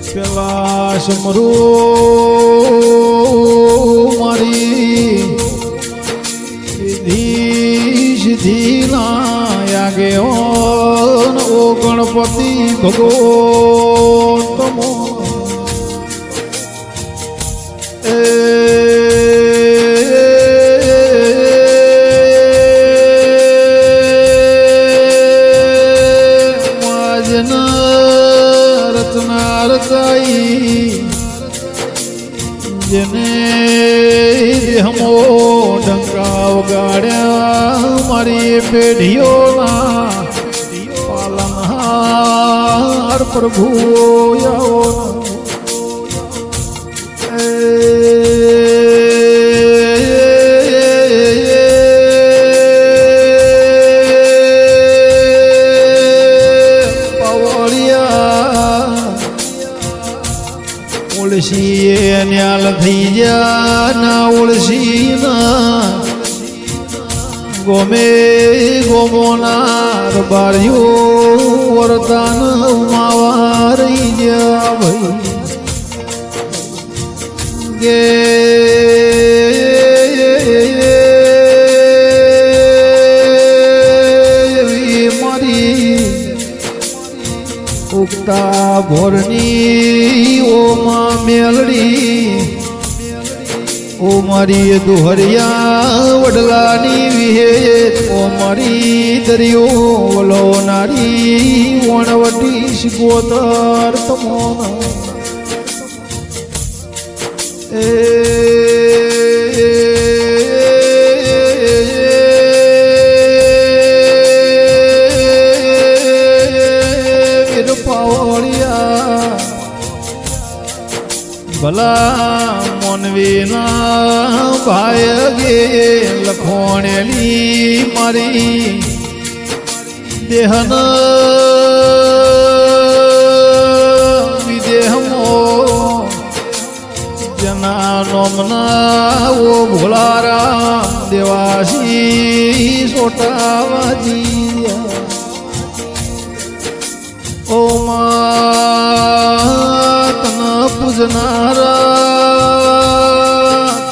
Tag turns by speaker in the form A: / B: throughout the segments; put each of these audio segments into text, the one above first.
A: પેલા સમરૂ મારી સિદ્ધિ ના આગે ઓ ગણપતિ ભગવાન તમો રચના રચાઈ જેને દેહમો ડંકા વગાડ્યા મારી પેઢીઓના પાલનહાર પ્રભુ ઓળશી ન્યાલ થઈ જા ના ઓળશી ના ગોમે ગોમોનાર બાર્યો વરદાન માવા રહી જા ભાઈ ગે મારી ઉગતા ભોરની ઓ માં મેલડી ઓ મારી દુહરિયા વડલાની વિહેત ઓ મારી દરિયો વલોનારી વણવટી શિગોતર તમોના ભલા મોનવીના ભાય ગે લખોણેલી મારી દેહન વિદેહમો જના નોમના ઓ ભોલારામ દેવાસી સોટાવાજી ઓ પૂજનારા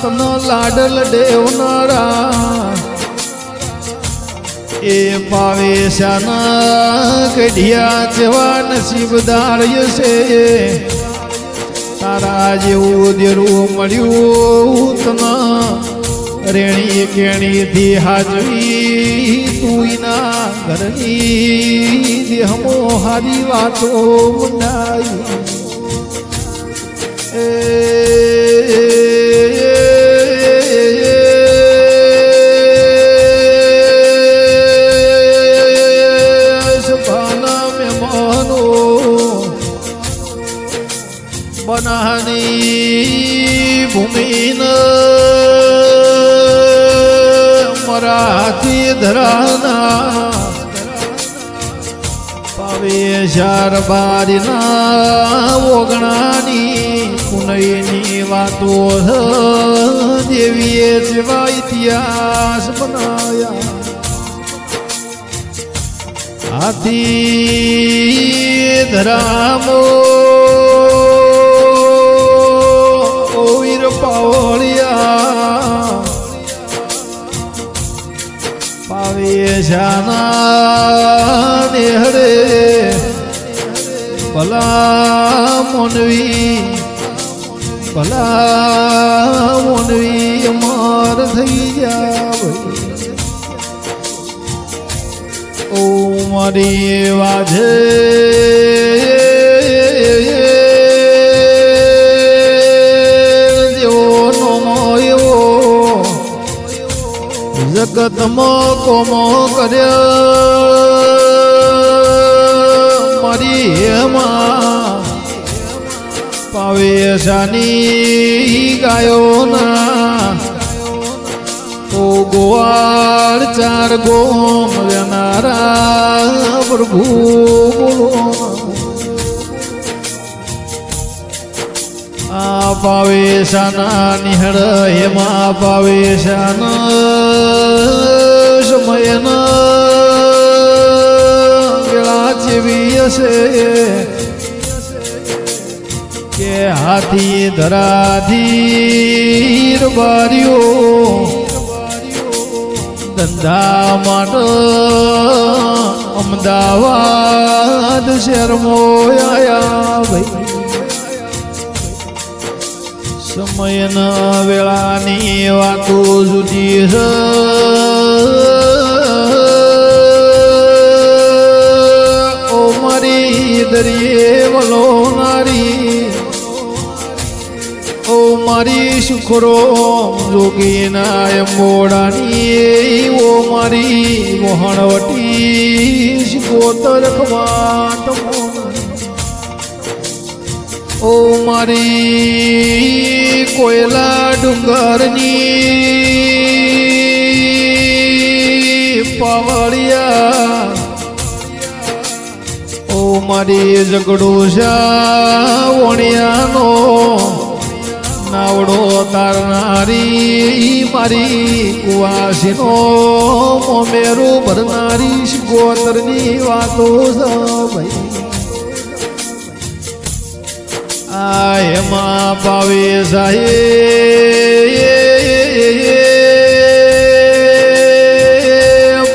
A: તન લાડલ દેવનારા એ પાવેશાના કઢિયા જેવા નસીબદાર છે તારા જેવું દેરું મળ્યું તના રેણી કેણીથી હાજરી તું ના ઘરની દેહમો હારી વાતો મંડાઈ સભાના મહેમાનો બનાની ભૂમિન મરાઠી ધરાના પાવેશાર બારીના ઓગણાની પુનઈની વાતો દેવીએ જેવા ઇતિહાસ બનાયા હાથી ધરામો વીર પાવળિયા પાવેશાના નેહડે ભલા મોનવી અમર થઈ જાવ ઓ મારી વાજે જેવો નોમો એવો જગતમાં કોમો કર્યા મારી હેમાં પાવેશાની ગાયોના ઓ ગોવાળ ચાર ગોમ લેનારા પ્રભુ બોલો પાવેશાના નિહળ હેમાં પાવેશાના સમયના વેળા જેવી હશે કે હાથી ધરાધીર બારીઓ ધંધા માટે અમદાવાદ શહેરમાં આયા ભાઈ સમયના વેળાની વાતો જુદી છે ઓ મારી દરિયે વલોનારી ઓ મારી સુખરો જોગીના મોડાની ઓ મારી મોહણવટી શિકોતર ખવાટ ઓ મારી કોયલા ડુંગરની પાવળિયા ઓ મારી ઝઘડોશા વણિયાનો નાવડો તારનારી મારી કુવાસીનો મોમેરું ભરનારી શિકોતરની વાતો ભાઈ આ એમાં પાવે સાહેબ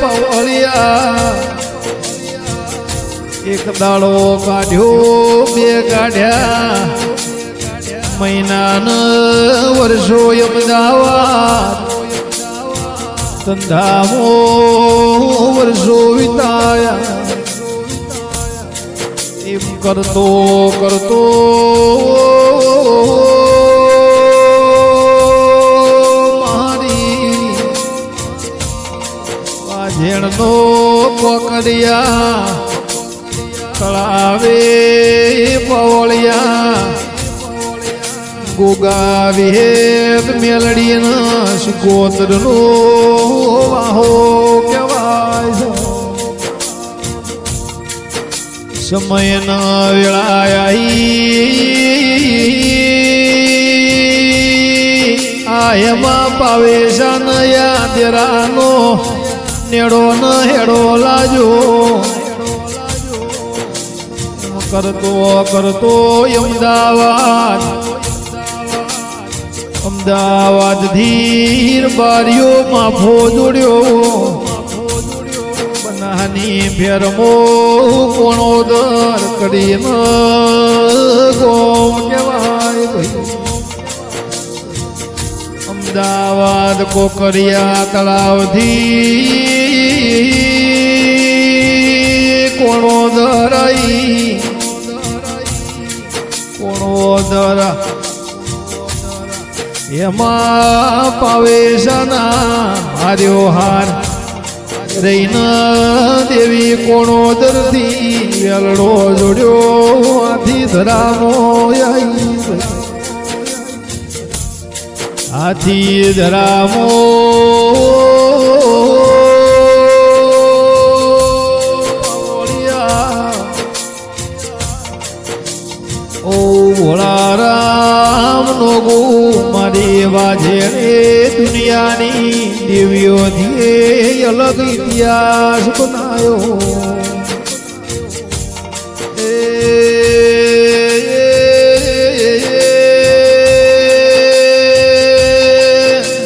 A: પાવળિયા એક દાડો કાઢ્યો બે કાઢ્યા મહિનાન વર્ષો અમદાવાદ ધંધામો વર્ષો વિતાયા એમ કરતો કરતો મારી વાજેણનો કોકરિયા તળાવે પવળિયા ગોગા વિહેત મેલડીના શિકોતરનો વાહો કહેવાય સમયના વેળાઈ આ એમાં પાવેશાન યાદરાનો નેડો ન હેડો લાજો કરતો કરતો અમદાવાદ ધીર બારીઓમાં ફો જોડ્યો બનાની ફેરમો કોણો દર કરી ગોમ કહેવાય ભાઈ અમદાવાદ કોકરિયા તળાવથી કોણો દરાઈ કોણો દરા એમાં પાવેશાના હાર્યો હાર રૈના દેવી કોણો દરથી વેલડો જોડ્યો હાથી ધરામો હાથી ધરામો ઓ ભોળારામ નો ગો મારી વાજે દુનિયાની દેવીઓથી અલગ ઇતિહાસ બનાયો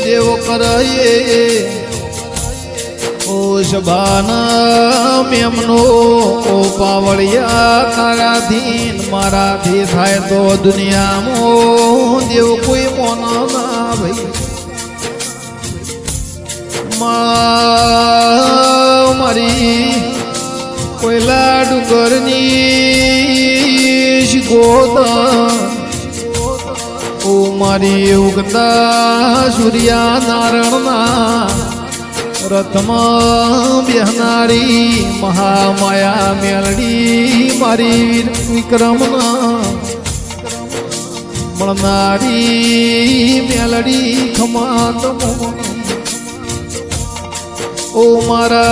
A: દેવ કરાયે ઓ શબાના મેમનો ઓ પાવળિયા તારાથી મારાથી થાય તો દુનિયામાં દેવ કોઈ મોન ના ભાઈ મારી કોયલા ડુંગરની શિકોતર ઓ મારી ઉગતા સૂર્યા નારણના રથમાં બેહનારી મહામાયા મેલડી મારી વિક્રમના મળનારી મેલડી ખમાત ઓ મારા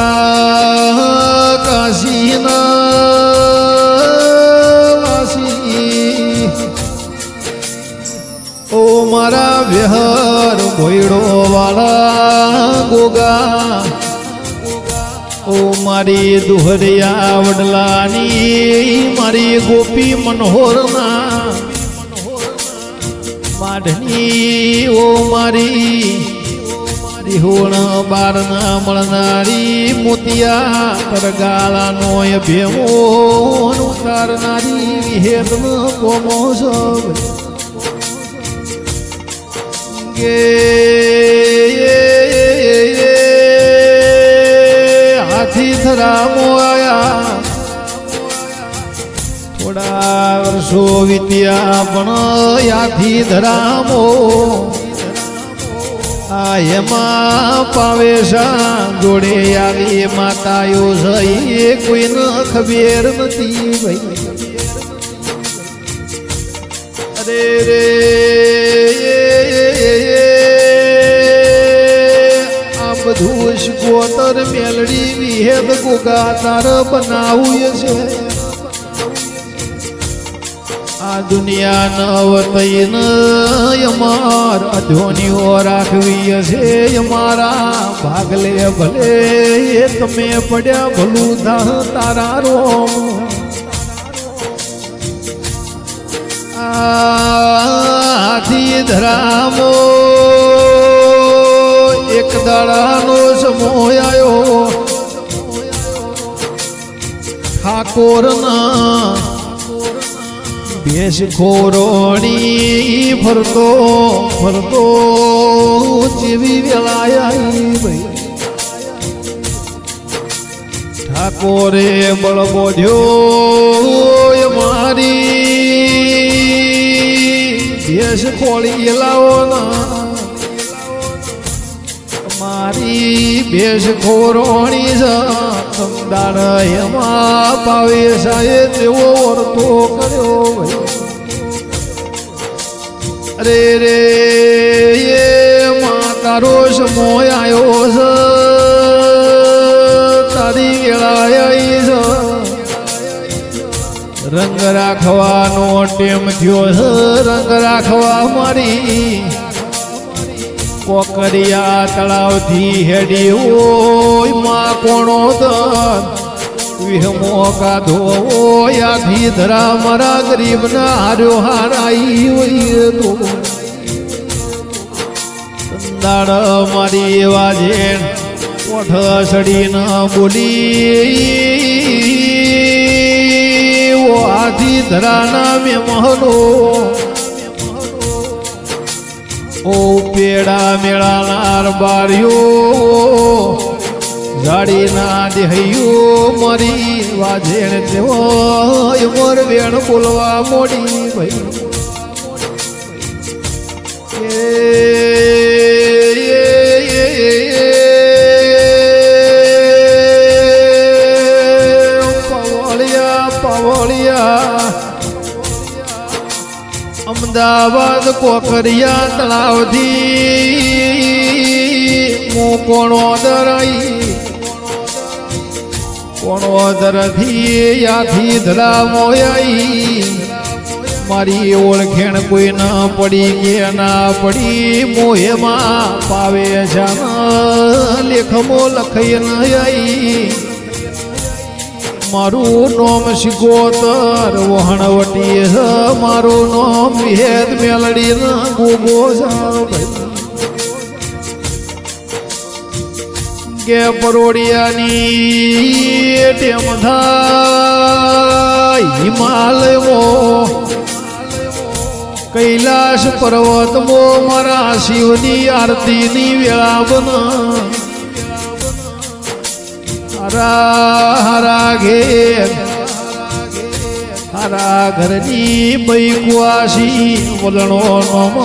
A: કાશીના વાસી વાળા ગોગા ઓ મારી દુહરિયા વડલાની મારી ગોપી મનોહરના માઢની ઓ મારી દિહોણ બારના મળનારી મોતિયા પરગાળાનો ભેમો ઉતારનારી વિહેદ કોમો સબ ગે હાથી થરામો આયા થોડા વર્ષો વીત્યા પણ યાથી ધરામો આ એમાં પાવેશા જોડે આવી માતાયો છે કોઈને ખબર નથી ભાઈ અરે રે આ બધું શિકોતર મેલડી વિહેદ ગોગા તાર બનાવું છે આ દુનિયા નવતૈન અમાર અધોનીઓ રાખવી છે અમારા ભાગલે ભલે એ તમે પડ્યા ભલું ધા તારા રોમ હાથી ધરામો એક દાડાનો સમો આવ્યો ઠાકોરના ભેંસ ખોરોણી ફરતો ફરતો જેવી વેળાઈ ભાઈ ઠાકોરે બળ બોધ્યો મારી ભેંસ ખોળી લાવો ના મારી ભેંસ ખોરોણી સમદાર એમાં પાવે સાહેબ તેવો વર્તો કર્યો અરે રે એ તારો સમો આવ્યો છે તારી વેળાઈ છે રંગ રાખવાનો ટેમ થયો છે રંગ રાખવા મારી કોકરિયા તળાવથી હેડી હોય માં કોણો દર વિહમો કાધો યાથી ધરા મારા ગરીબના હાર્યો હારાઈ હોય તો સંદાડ મારી વાજે ઓઠ સડી ન બોલી ઓ હાથી ધરાના મેં મહલો ઓ પેડા મેળાનાર બારીઓ જાડીના દેહૈયો મારી વાજેણ તેવો મોર વેણ બોલવા મોડી ભાઈ પવળિયા પવળિયા અમદાવાદ કોકરિયા તળાવથી હું કોણો દરાઈ કોણો દરથી યાથી ધરા મોયાઈ મારી ઓળખેણ કોઈ ના પડી કે ના પડી મોહેમાં પાવે જાન લેખમો લખાઈ ન આવી મારું નોમ શિકોતર વહણવટી હ મારું નોમ વિહેદ મેલડી ન ગોગો કે પરોડિયાની ટેમ થાય હિમાલયમાં કૈલાશ પર્વતમાં મારા શિવની આરતીની વેળા બના હરા હરા ઘેર હરા ઘરની બૈકવાસી વલણો નોમ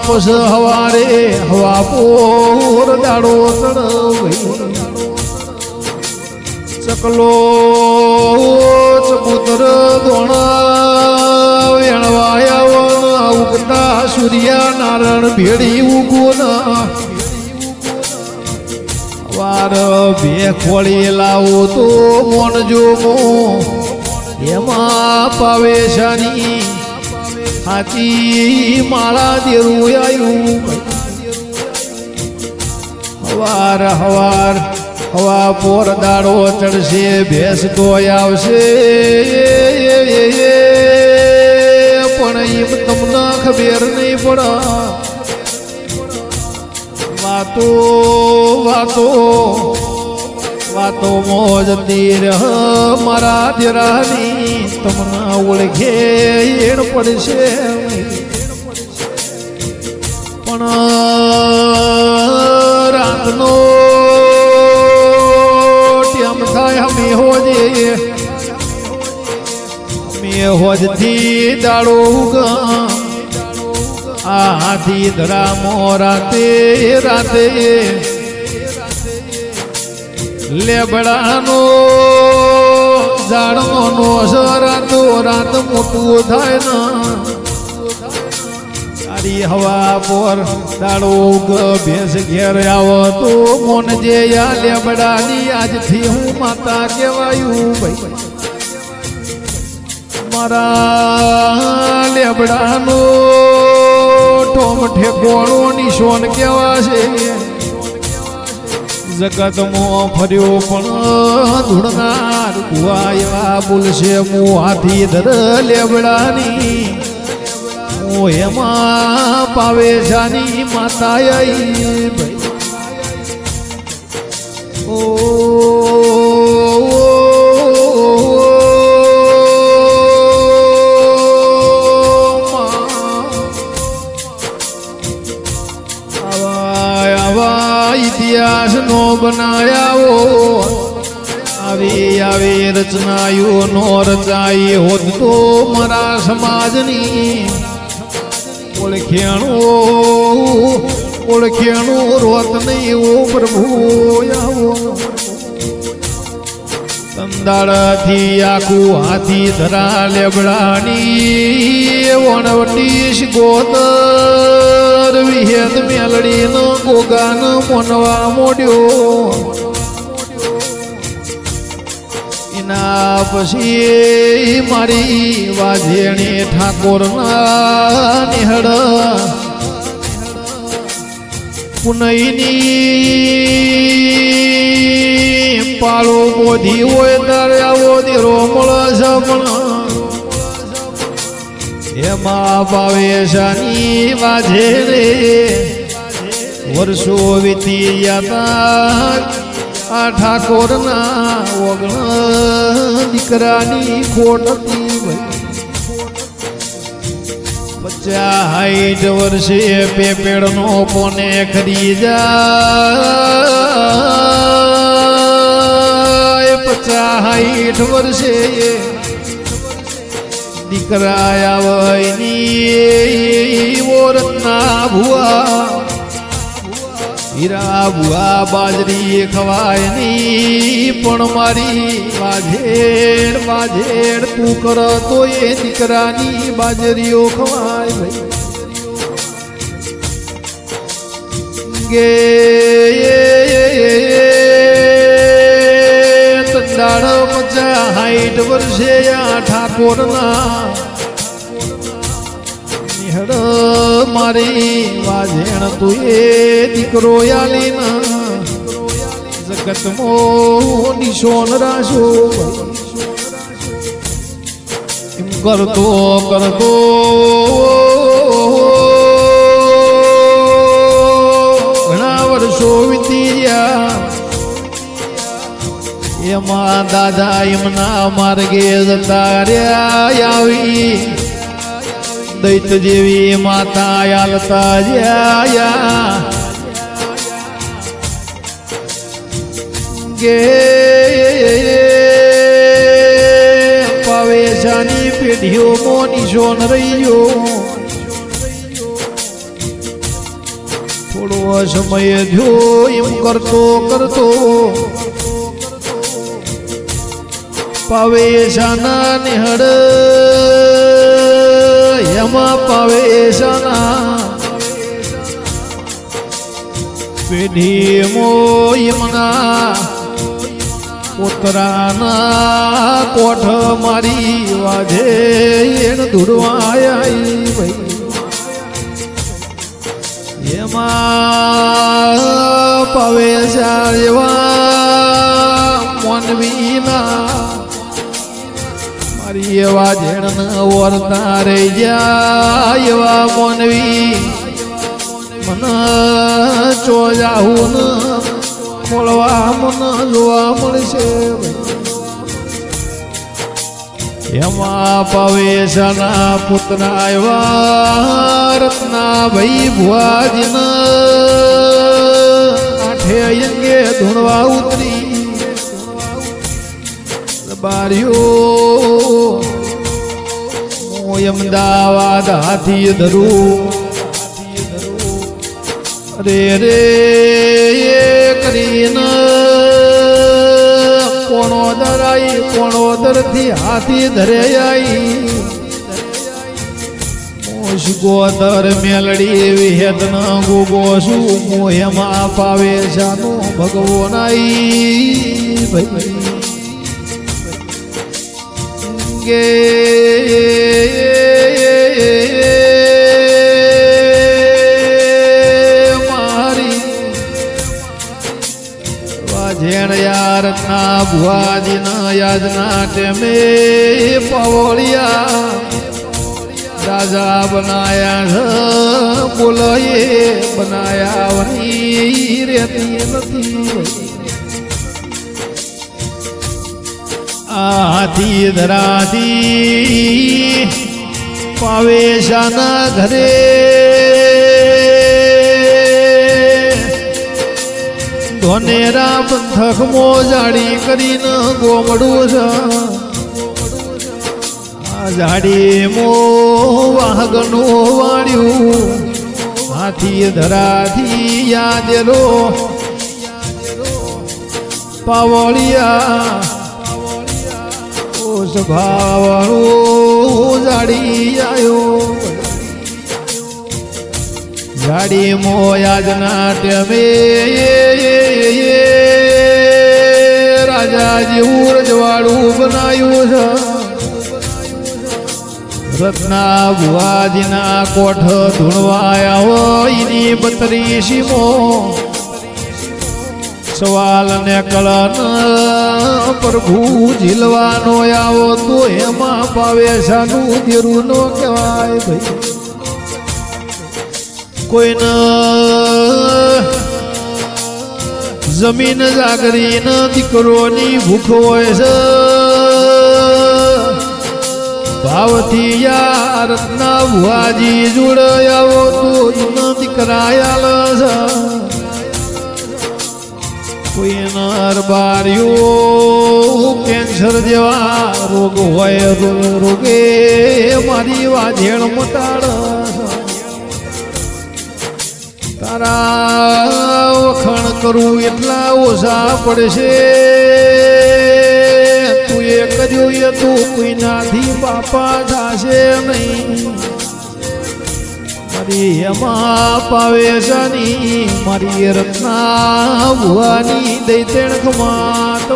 A: પસ હવારે હવા પોર દાડો ચકલો ચબૂતર દોણા વેણવાયા ઉગતા સૂર્યા નારણ ભેડી ઉગુના વાર બે ખોળી લાવો તો મોનજો મો એમાં પાવેશાની હાથી માળા દેરું આવ્યું હવાર હવાર હવા પોર દાડો ચડશે ભેંસ તો આવશે પણ એમ તમને ખબર નહીં પડે વાતો વાતો વાતો મોજતી રહ મારા દેરાની તમને ઓળખે એણ પડશે પણ રાતનો ટેમ થાય અમે હોજથી દાડો ઉગા આ હાથી ધરામો રાતે રાતે લેબડાનો ઝાડનો નો રાતો રાત મોટું થાય ના તારી હવા પર દાડો ઉગ ભેંસ ઘેર આવો તો મોન જે યા લેબડાની આજથી હું માતા કહેવાયું ભાઈ મારા લેબડાનો ઠોમ ઠેકોણો નિશોન કેવાશે જગતમાં ફર્યો પણ ધૂળનાર કુવા એવા બોલશે હું હાથી ધર લેબડાની હું એમાં પાવેશાની માતા આઈ ભાઈ ઓ ઇતિહાસ નો બનાયાવો આવી આવી રચનાયો નો રચાઈ હોત તો મારા સમાજની ઓળખેણું રોત નહીં ઓ પ્રભુ આવો તંદાળથી આખું હાથી ધરા લેબડાની વણવટીશ ગોતર વિહેદ મેલડીનો ગોગાન મોનવા મોડ્યો એના પછી મારી વાજેણી ઠાકોરના નિહળ પુનઈની પાળો બોધી હોય તારે આવો દેરો મળે પણ એમાં પાવેશાની વાજે રે વર્ષો વીતી ગયા આ ઠાકોરના ઓગણ દીકરાની ખોટ હતી 50 વર્ષે પેપેડનો કોને ખરી જાય 50 વર્ષે દીકરા આવયની ઓરતના ભુવા હીરા ભુવા બાજરી ખવાય ની પણ મારી વાજેડ વાજેડ તું કર તો એ દીકરાની બાજરીઓ ખવાય ભાઈ ગે તંદાળ 50 વર્ષે આ ઠાકોરના નિહળ મારી વાજેણ તું એ દીકરો આલીના જગતમો નિશોન રાશો એમ કરતો કરતો ઘણા વર્ષો વીતી ગયા એમાં દાદા એમના માર્ગે જતા રહ્યા આવી દૈત જેવી માતા આલતા જ્યા ગે પાવેશાની પેઢીઓ મોનિશોન રહ્યો થોડો સમય થયો એમ કરતો કરતો પાવેશાના નિહળ એમાં પાવેશાના પેઢી મોયમના પોતરાના કોઠ મારી વાજે એણ ધૂળવાઈ ભાઈ એમાં પાવે વિશાળ એવા મોનવીના મારી એવા જેણ વર્તા રહી ગયા એવા મોનવી મન ચોજાહું મળવા મન જોવા મળશે એમાં પવેશના પુત્ર આવ્યા રત્ના ભાઈ ભુવાજીના આઠે અંગે ધૂણવા ઉતરી બારીઓ અમદાવાદ હાથી ધરું રે રે કરીને કોણોદરથી હાથી ધરે આઈ મોશ ગોદર મેલડી વિહેતન ગોગો શું મોહેમાં પાવે શાનો ભગવો નાઈ ભાઈ ગે જેણ યાર ના ભુવાજી ના યાદના ટેમે પવળિયા રાજા બનાયા બોલયે બનાયા વની રેતી નથી હાથી ધરાથી પાવેશાના ઘરે ધોનેરા પંથક મોજાડી કરીને ગોમડું છે આ જાડી મો વાહગનું વાળ્યું હાથી ધરાથી યાદેલો પાવળિયા ઓ સભાવાળું જાડી આવ્યો જાડી મોયાજના ટેમે રાજા જેવું રજવાડું બનાવ્યું છે રત્ના ભુવાજીના કોઠ ધૂણવાયા હોય એની 32મો સવાલ ને કળન પ્રભુ ઝીલવાનો આવો તો એમાં પાવેશાનું દેરું નો કહેવાય ભાઈ કોઈને જમીન જાગરીન દીકરોની ભૂખ હોય છે ભાવથી યાર રત્ના ભુવાજી જોડે આવો તો એના દીકરાયા છે કોઈના અરબારીઓ કેન્સર જેવા રોગ હોય રોગે મારી વાજેણ મટાડ તારા વખાણ કરું એટલા ઓછા પડશે તું એ કર્યું એ તું કોઈનાથી બાપા થશે નહીં મારી એમાં પાવેશાની મારી રત્ના ભુવાની દૈતેણ ખમાત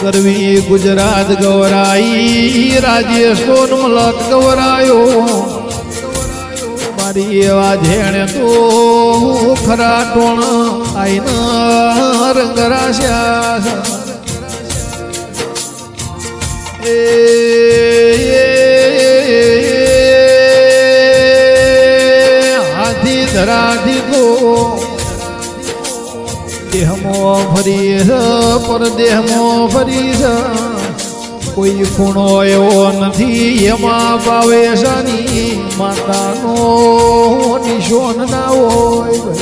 A: ગરવી ગુજરાત ગવરાઈ રાજસ્થાન મલક ગવરાયો મારી એવા જેણે તો ખરા ટોણ આઈના રંગરાશ્યા હાથી ધરાથી તો દેહમાં ફરી છે પરદેહમાં ફરી છે કોઈ ખૂણો એવો નથી એમાં પાવેશાની માતાનો નિશોન ના હોય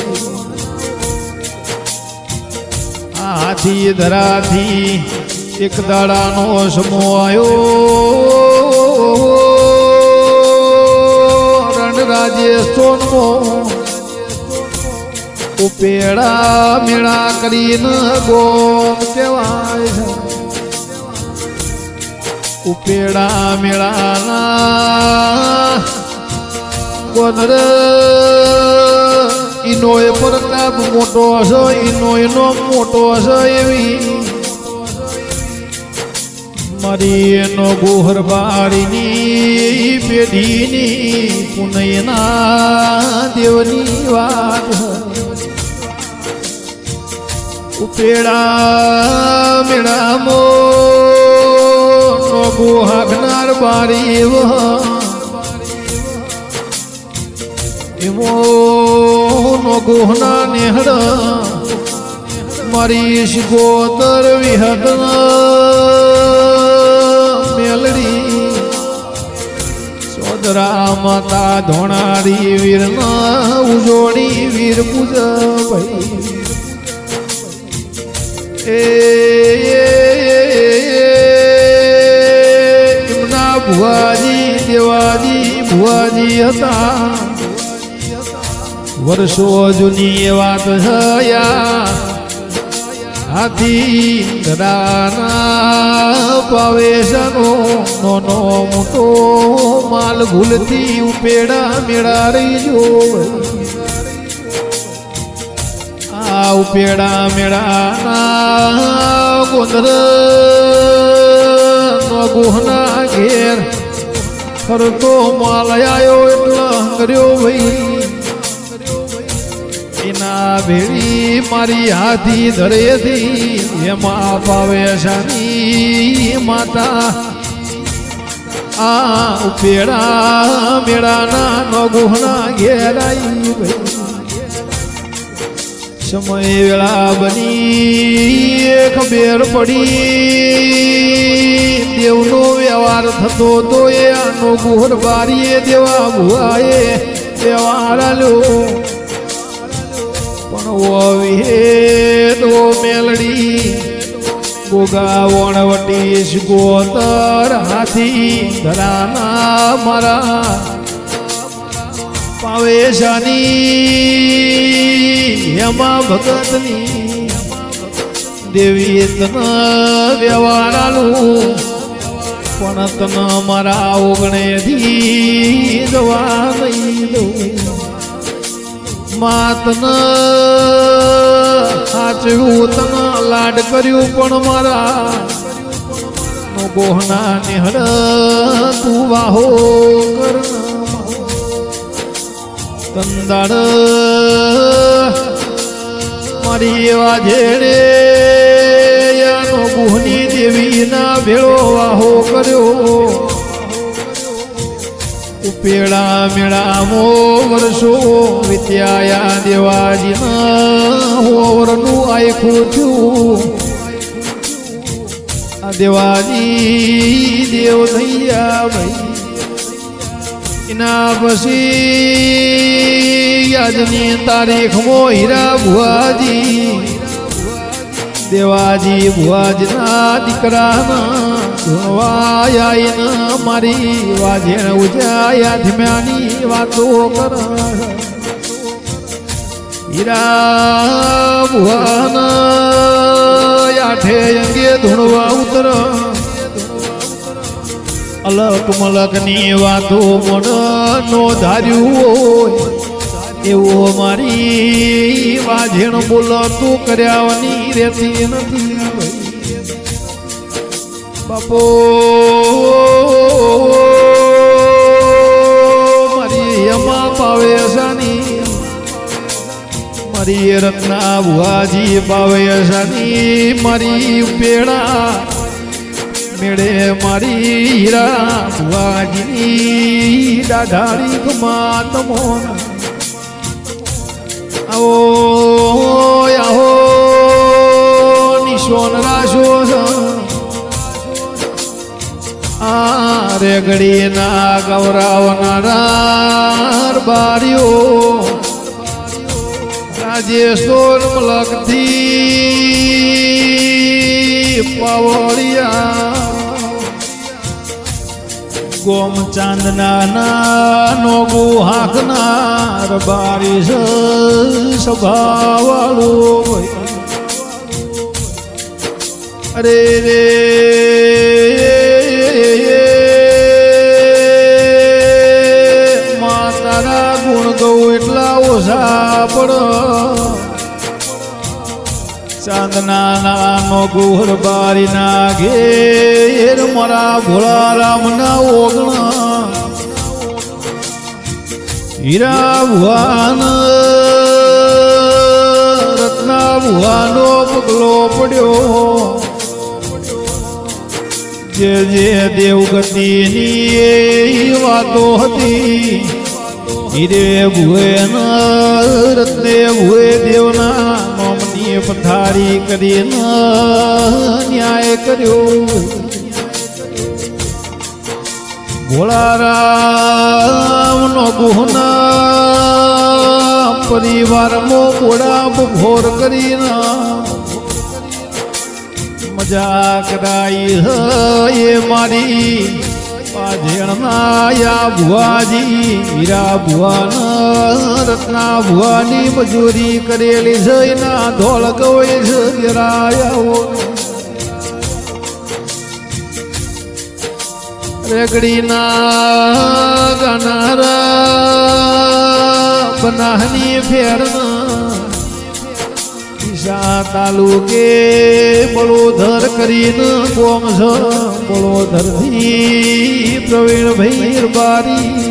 A: હાથી ધરાથી એક દાડાનો સમો આવ્યો રણ રાજસ્થાનમાં ઉપેડા મેળા કરીને ગોમ કહેવાય છે ઉપેડા મેળાના ગોદર ઈનો એ પ્રતાપ મોટો છે ઈનો મોટો છે એવી મારી એનો ગોહર બારીની પેઢીની પુનયના દેવની વાત ઉપેડા મેળામો નો ગોહાગનાર બારી એમો નો ગોહના નેહડ મારી શિકોતર વિહદ મેલડી સોદરા માતા ધોણારી વીરના ઉજોડી વીર પૂજા ભાઈ એમના ભુવાજી દેવાજી ભુવાજી હતા વર્ષો જૂની વાત હયા હાથી ધરાના પાવેશનો નોનો મોટો માલ ભૂલથી ઉપેડા મેળા રહી જો આ ઉપેડા મેળાના ગોંદર નો ગુહના ઘેર ફરતો માલ આવ્યો એટલે કર્યો ભાઈ એના ભેળી મારી હાથી ધરેથી એમાં પાવેશાની માતા આ ઉપેડા મેળાના નો ગુહના ઘેરાઈ સમય વેળા બની ખબર પડી દેવનો વ્યવહાર થતો તો એ આનો ગુહર બારીએ દેવા ભુવાએ વ્યવહાર આલ્યો તો મેલડી ગોગા વણવટી ગોતર હાથી ધરાના મારા પાવેશાની એમાં ભગતની દેવી તના વ્યવહારાલું પણ તના મારા ઓગણેથી જવા નહીં દઉં માતન સાચવ્યું તન લાડ કર્યું પણ મારા નો ગોહના નિહળ તું વાહો કર તંદાડ મારી એવા જેડે યાનો ગુહની દેવીના ભેળો વાહો કર્યો ઉપેડા મેળામો વર્ષો વિત્યાયા દેવાજીના હોવરનું આયખું થયું આ દેવાજી દેવ થયા ભાઈ એના પછી આજની તારીખમાં હીરા ભુવાજી દેવાજી ભુવાજીના દીકરાના ધુણવાયા મારી વાજેણ ઉજાયા ધીમ્યાની વાતો કર હીરા ભુવાના આઠે અંગે ધૂણવા ઉતર અલક મલકની વાતો મન નો ધાર્યું હોય એવો મારી વાજેણ બોલતું કર્યાવાની રહેતી નથી બાપો મારી એમાં પાવેશાની મારી રત્ના ભુવાજી પાવેશાની મારી પેડા મેળે મારી હીરા ભુવાજીની દાઢાળી ગમા તમો આવો આવો નિશોન રાશો આ રેગડીના ગૌરાવનાર બારીઓ રાજેશ્વર મલકથી પાવળિયા ગોમ ચાંદના નો ગુહાકનાર બારીશ સભાવાળો અરે રે માતારા ગુણ ગૌ એટલા ઓછા પડ ચાંદના નાનો ગુહર બારી ના ઘેર મારા ભોળા રામના ઓગણા હીરા ભુવાન રત્ના ભુવાનો પગલો પડ્યો જે જે દેવગતિની વાતો હતી હીરે ભુએ રત્ને ભુએ દેવના નોમની પથારી કરીને ન્યાય કર્યો ભોળા રામનો ગુહના પરિવારમાં મોડા ભોર કરીને મજા કરાઈ એ મારી પાજેણના યા ભુવાજી હીરા ભુવાના રત્ના ભુવાની મજૂરી કરેલી છે એના ધોળ ગોય છે જરાયાઓ રેગડીના ગાનારા બનાહની ફેરના ઈશા તાલુકે બળોધર કરીને કોમ છે બળોધરથી પ્રવીણભાઈ બારી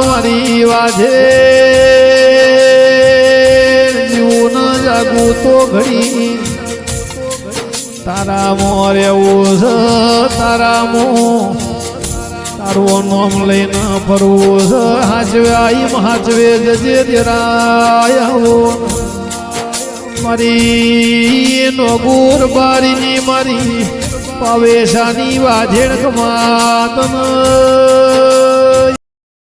A: મારી વાજે જીવન જાગું તો ઘડી તારામાં રહેવું છે તારામાં તારું નામ લઈને ફરવું છે હાચવે આઈ હાચવે જજે દેરાયાઓ મારી નોગુર બારીની મારી પાવેશાની વાજેણ કમાતન